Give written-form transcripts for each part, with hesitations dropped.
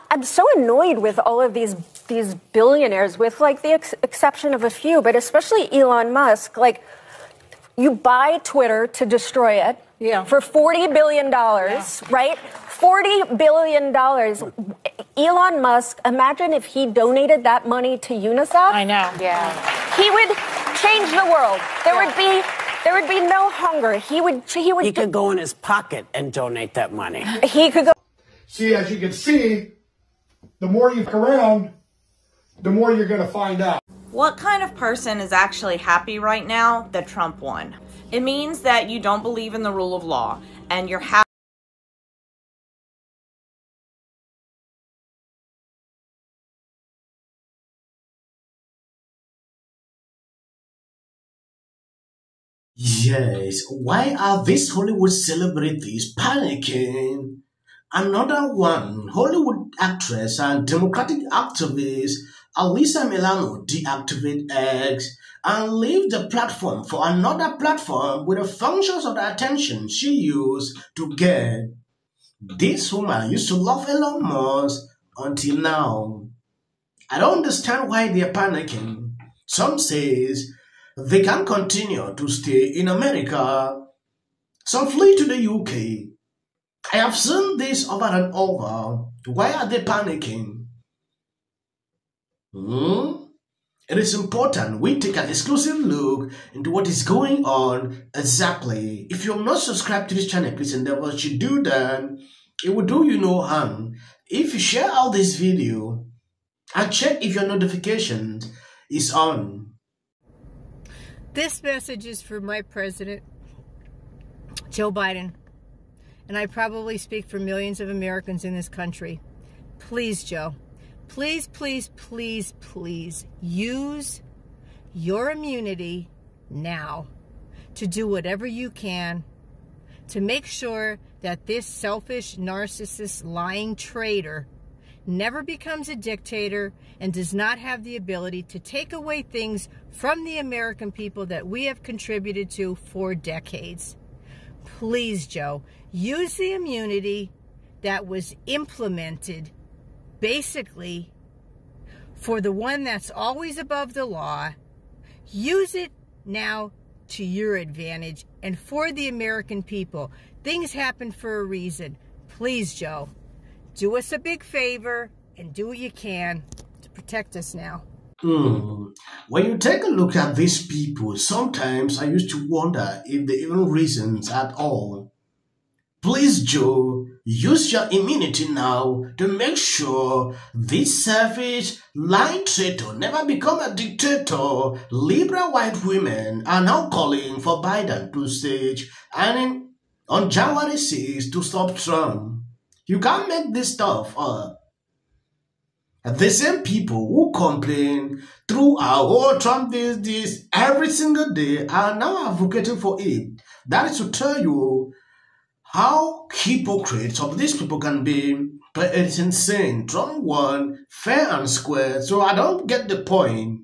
I'm so annoyed with all of these billionaires, with like the exception of a few, but especially Elon Musk. Like, you buy Twitter to destroy it for $40 billion, right? $40 billion. Elon Musk, imagine if he donated that money to UNICEF. I know. Yeah. He would change the world. There would be no hunger. He could go in his pocket and donate that money. He could go. See, as you can see, the more you look around, the more you're going to find out. What kind of person is actually happy right now that Trump won? It means that you don't believe in the rule of law and you're happy. Yes, why are these Hollywood celebrities panicking? Another one, Hollywood actress and Democratic activist Alyssa Milano deactivated X and leave the platform for another platform with the functions of the attention she used to get. This woman used to love Elon Musk until now. I don't understand why they're panicking. Some says they can continue to stay in America. Some flee to the UK. I have seen this over and over. Why are they panicking? It is important we take an exclusive look into what is going on exactly. If you're not subscribed to this channel, please endeavor to do that. It will do you no harm if you share out this video and check if your notification is on. This message is for my president, Joe Biden, and I probably speak for millions of Americans in this country. Please, Joe, please, please, please, please use your immunity now to do whatever you can to make sure that this selfish, narcissist, lying traitor never becomes a dictator and does not have the ability to take away things from the American people that we have contributed to for decades. Please, Joe, use the immunity that was implemented basically for the one that's always above the law. Use it now to your advantage and for the American people. Things happen for a reason. Please, Joe, do us a big favor and do what you can to protect us now. When you take a look at these people, sometimes I used to wonder if they even reasons at all. Please, Joe, use your immunity now to make sure this selfish, lying traitor never become a dictator. Liberal white women are now calling for Biden to stage and on January 6th to stop Trump. You can't make this stuff up. The same people who complain throughout, oh, Trump did this every single day, are now advocating for it. That is to tell you how hypocrite some of these people can be. But it's insane. Trump won fair and square, so I don't get the point.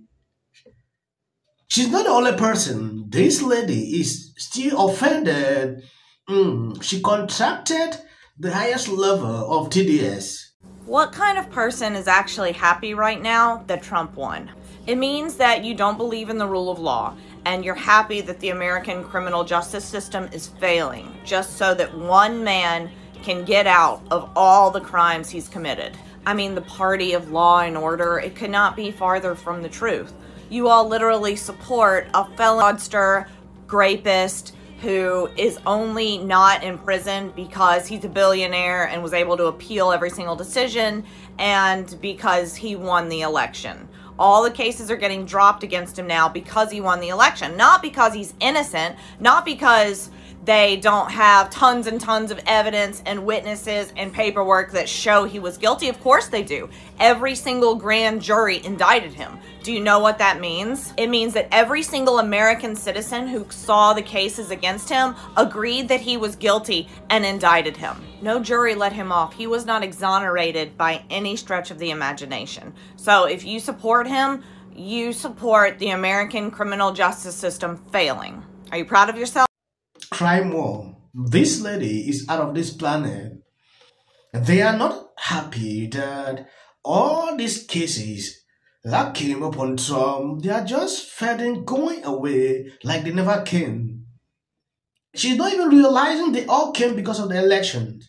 She's not the only person. This lady is still offended. She contracted the highest level of TDS. What kind of person is actually happy right now that Trump won? It means that you don't believe in the rule of law and you're happy that the American criminal justice system is failing just so that one man can get out of all the crimes he's committed. I mean, the party of law and order, it could not be farther from the truth. You all literally support a felon, fraudster, rapist, who is only not in prison because he's a billionaire and was able to appeal every single decision and because he won the election. All the cases are getting dropped against him now because he won the election, not because he's innocent, not because they don't have tons and tons of evidence and witnesses and paperwork that show he was guilty. Of course they do. Every single grand jury indicted him. Do you know what that means? It means that every single American citizen who saw the cases against him agreed that he was guilty and indicted him. No jury let him off. He was not exonerated by any stretch of the imagination. So if you support him, you support the American criminal justice system failing. Are you proud of yourself? Cry more. This lady is out of this planet. They are not happy that all these cases that came upon Trump, they are just fading, going away like they never came. She's not even realizing they all came because of the election.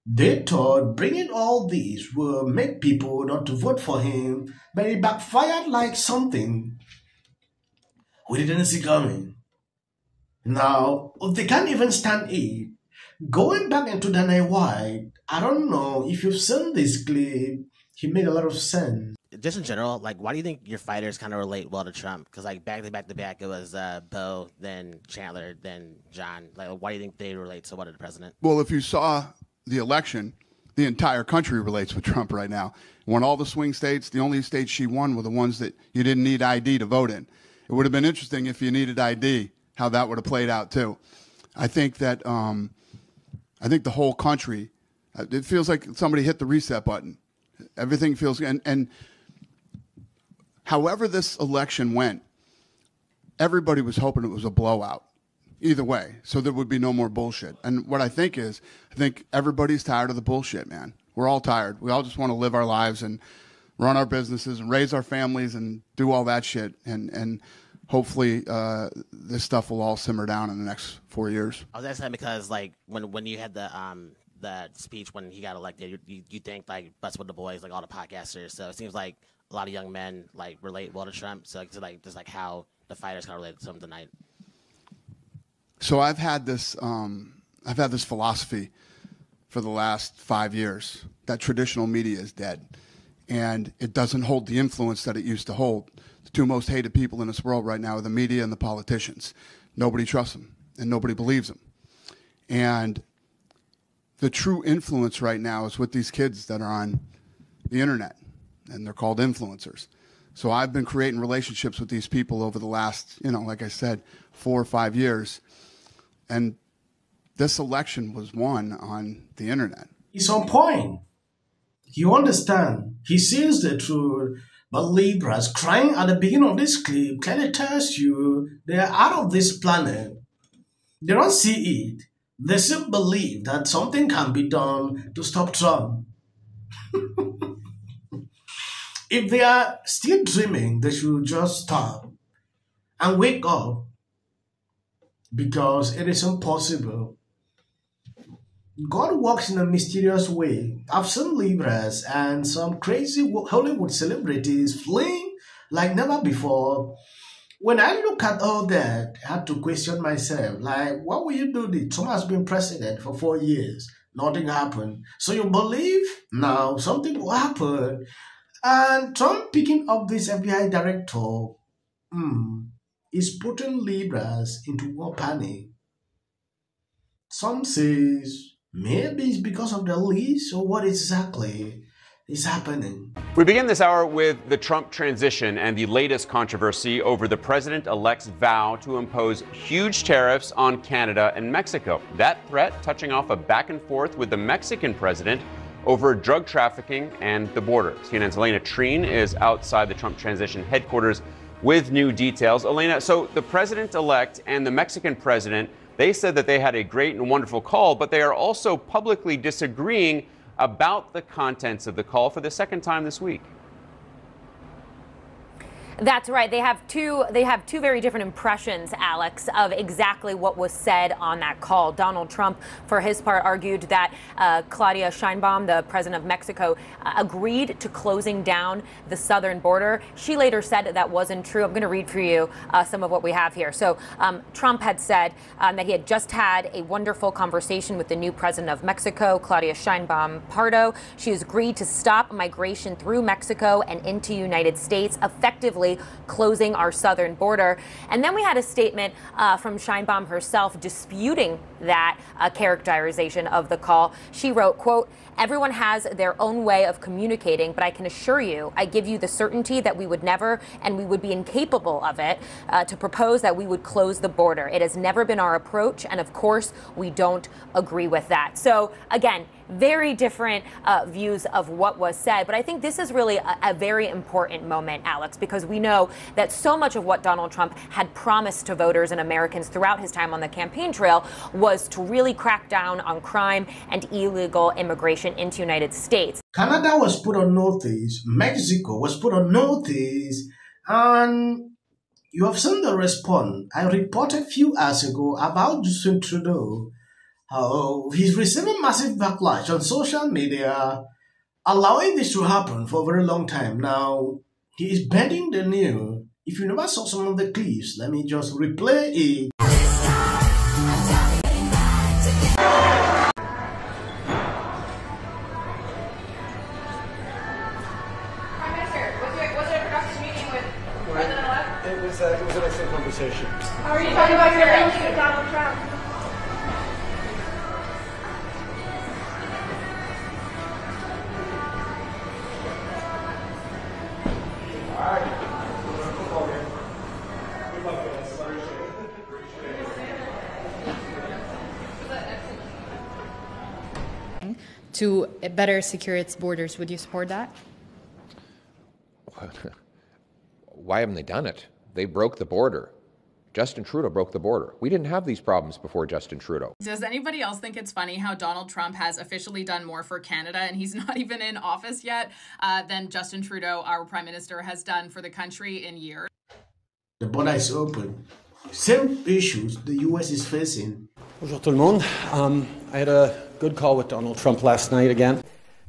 They thought bringing all these will make people not to vote for him, but it backfired like something we didn't see coming. Now, they can't even stand it. Going back into Dana White, I don't know if you've seen this clip, he made a lot of sense. Just in general, like, why do you think your fighters kind of relate well to Trump? Because, like, back to back, it was Bo, then Chandler, then John. Like, why do you think they relate so well to the president? Well, if you saw the election, the entire country relates with Trump right now. Won all the swing states. The only states she won were the ones that you didn't need ID to vote in. It would have been interesting if you needed ID, how that would have played out too. I think that I think the whole country, it feels like somebody hit the reset button. Everything feels, and however this election went, everybody was hoping it was a blowout. Either way, so there would be no more bullshit. And what I think is, I think everybody's tired of the bullshit, man. We're all tired. We all just want to live our lives and run our businesses and raise our families and do all that shit. And hopefully this stuff will all simmer down in the next 4 years. I was asking that because, like, when you had the speech when he got elected, you think, like, Bust with the Boys, like all the podcasters. So it seems like a lot of young men, like, relate well to Trump. So it's like, just like how the fighters kind of related to him tonight. So I've had this philosophy for the last 5 years that traditional media is dead, and it doesn't hold the influence that it used to hold. The two most hated people in this world right now are the media and the politicians. Nobody trusts them, and nobody believes them. And the true influence right now is with these kids that are on the internet, and they're called influencers. So I've been creating relationships with these people over the last, like I said, 4 or 5 years. And this election was won on the internet. He's on point. You understand. He sees the truth. But Libras crying at the beginning of this clip clearly tells you they are out of this planet. They don't see it. They still believe that something can be done to stop Trump. If they are still dreaming, they should just stop and wake up. Because it is impossible. God works in a mysterious way. I've seen Libras and some crazy Hollywood celebrities fleeing like never before. When I look at all that, I had to question myself, like, what will you do? Trump has been president for 4 years. Nothing happened. So you believe now something will happen. And Trump picking up this FBI director, is putting Libras into war panic. Some says maybe it's because of the lease, or what exactly is happening. We begin this hour with the Trump transition and the latest controversy over the president-elect's vow to impose huge tariffs on Canada and Mexico. That threat touching off a back and forth with the Mexican president over drug trafficking and the border. CNN's Elena Treen is outside the Trump transition headquarters with new details. Elena, so the president-elect and the Mexican president, they said that they had a great and wonderful call, but they are also publicly disagreeing about the contents of the call for the second time this week. That's right. They have two very different impressions, Alex, of exactly what was said on that call. Donald Trump, for his part, argued that Claudia Sheinbaum, the president of Mexico, agreed to closing down the southern border. She later said that wasn't true. I'm going to read for you some of what we have here. So Trump had said that he had just had a wonderful conversation with the new president of Mexico, Claudia Sheinbaum Pardo. She has agreed to stop migration through Mexico and into the United States, effectively closing our southern border. And then we had a statement from Sheinbaum herself disputing that characterization of the call. She wrote, quote, "Everyone has their own way of communicating, but I can assure you, I give you the certainty that we would never, and we would be incapable of it, to propose that we would close the border. It has never been our approach, and of course, we don't agree with that." So again, very different views of what was said. But I think this is really a very important moment, Alex, because we know that so much of what Donald Trump had promised to voters and Americans throughout his time on the campaign trail was to really crack down on crime and illegal immigration into the United States. Canada was put on notice, Mexico was put on notice, and you have seen the response. I reported a few hours ago about Justin Trudeau, how he's receiving massive backlash on social media, allowing this to happen for a very long time now. He is bending the knee. If you never saw some of the clips, let me just replay it. It was an excellent conversation. How are you talking about your relationship with Donald Trump? To better secure its borders, would you support that? Why haven't they done it? They broke the border. Justin Trudeau broke the border. We didn't have these problems before Justin Trudeau. Does anybody else think it's funny how Donald Trump has officially done more for Canada, and he's not even in office yet, than Justin Trudeau, our Prime Minister, has done for the country in years? The border is open. Same issues the U.S. is facing. Bonjour tout le monde. I had a good call with Donald Trump last night again.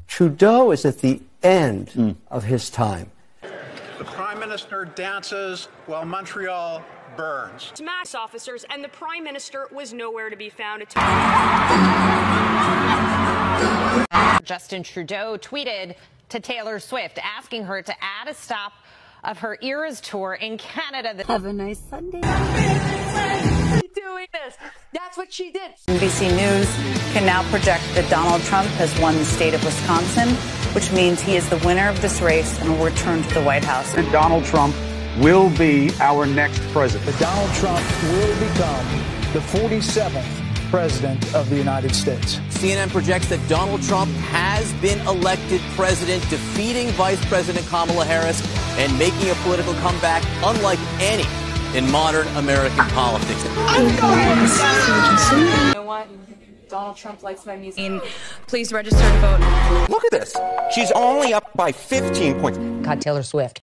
Trudeau is at the end of his time. The Prime Minister dances while Montreal burns. Mass officers, and the Prime Minister was nowhere to be found. Justin Trudeau tweeted to Taylor Swift asking her to add a stop of her Eras tour in Canada. Have a nice Sunday. Doing this. That's what she did. NBC News can now project that Donald Trump has won the state of Wisconsin, which means he is the winner of this race and will return to the White House. And Donald Trump will be our next president. Donald Trump will become the 47th president of the United States. CNN projects that Donald Trump has been elected president, defeating Vice President Kamala Harris and making a political comeback unlike any in modern American politics. You know what? Donald Trump likes my music. Please register to vote. Look at this. She's only up by 15 points. God, Taylor Swift.